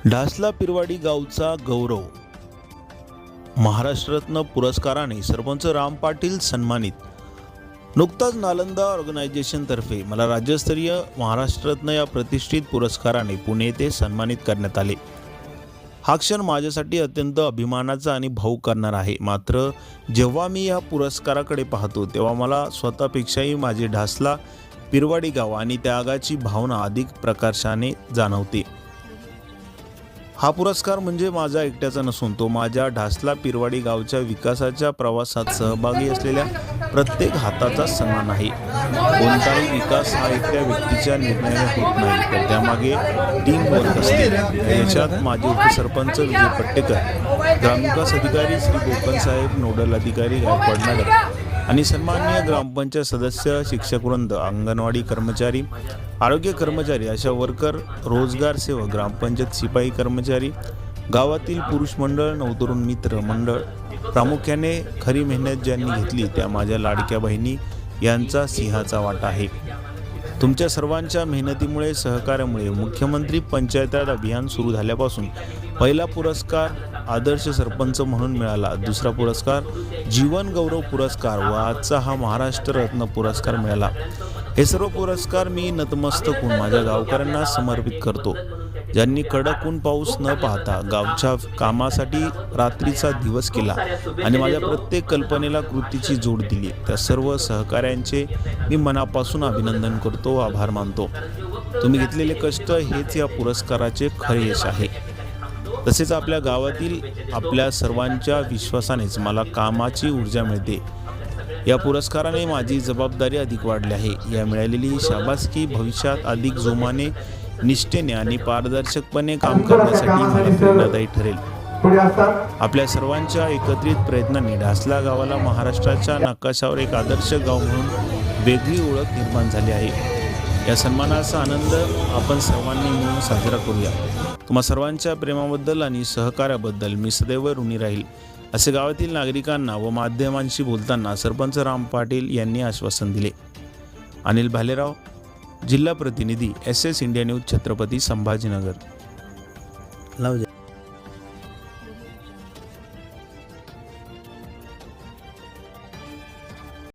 ढासला पिरवाडी गावचा गौरव. महाराष्ट्ररत्न पुरस्काराने सरपंच राम पाटील सन्मानित. नुकताच नालंदा ऑर्गनायझेशनतर्फे मला राज्यस्तरीय महाराष्ट्ररत्न या प्रतिष्ठित पुरस्काराने पुणे येथे सन्मानित करण्यात आले. हा क्षण माझ्यासाठी अत्यंत अभिमानाचा आणि भावुक करणारा आहे. मात्र जेव्हा मी या पुरस्काराकडे पाहतो तेव्हा मला स्वतःपेक्षाही माझे ढासला पिरवाडी गाव आणि त्यागाची भावना अधिक प्रकर्षाने जाणवते. हा पुरस्कार म्हणजे माझा एकट्याचा नसून तो माझ्या ढासला पिरवाडी गावच्या विकासाच्या प्रवासात सहभागी असलेल्या प्रत्येक हाताचा सन्मान आहे. कोणताही विकास हा एकट्या व्यक्तीच्या निर्णयाने होत नाही, तर त्यामागे टीम वर्क असते. याच्यात माझे उपसरपंच विजय पट्टेकर, ग्रामविकास अधिकारी श्री गोकन साहेब, नोडल अधिकारी गायकवाड मॅडम आणि सन्माननीय ग्रामपंचायत सदस्य, शिक्षकवृंद, अंगणवाडी कर्मचारी, आरोग्य कर्मचारी, आशा वर्कर, रोजगार सेवक, ग्रामपंचायत शिपाई कर्मचारी, गावातील पुरुष मंडळ, नवतरुण मित्र मंडळ, प्रामुख्याने खरी मेहनत ज्यांनी घेतली त्या माझ्या लाडक्या बहिणी यांचा सिंहाचा वाटा आहे. तुमच्या सर्वांच्या मेहनतीमुळे, सहकार्यामुळे मुख्यमंत्री पंचायत अभियान सुरू झाल्यापासून पहिला पुरस्कार आदर्श सरपंच म्हणून मिळाला, दुसरा पुरस्कार जीवन गौरव पुरस्कार व आजचा हा महाराष्ट्र रत्न पुरस्कार मिळाला. हे सर्व पुरस्कार मी नतमस्तक होऊन माझ्या गावकऱ्यांना समर्पित करतो, ज्यांनी कडक ऊन पाऊस न पाहता गावच्या कामासाठी रात्रीचा दिवस केला आणि माझ्या प्रत्येक कल्पनेला कृतीची जोड दिली. त्या सर्व सहकाऱ्यांचे मी मनापासून अभिनंदन करतो, आभार मानतो. तुम्ही घेतलेले कष्ट हेच या पुरस्काराचे खरे यश आहे. तसेच आपल्या गावातील आपल्या सर्वांच्या विश्वासानेच मला कामाची ऊर्जा मिळते. या पुरस्काराने माझी जबाबदारी अधिक वाढली आहे. या मिळालेली शाबासकी भविष्यात अधिक जोमाने, निष्ठेने आणि पारदर्शकपणे काम करण्यासाठी मला प्रेरणादायी ठरेल. आपल्या सर्वांच्या एकत्रित प्रयत्नांनी ढासला गावाला महाराष्ट्राच्या नकाशावर एक आदर्श गाव म्हणून वेगळी ओळख निर्माण झाली आहे. या सन्मानाचा आनंद आपण सर्वांनी मिळून साजरा करूया. तुम्हा सर्वांच्या प्रेमाबद्दल आणि सहकार्याबद्दल मी सदैव ऋणी राहील, असे गावातील नागरिकांना व माध्यमांशी बोलताना सरपंच राम पाटील यांनी आश्वासन दिले. अनिल भालेराव, जिल्हा प्रतिनिधी, SS India news, Chhatrapati Sambhajinagar.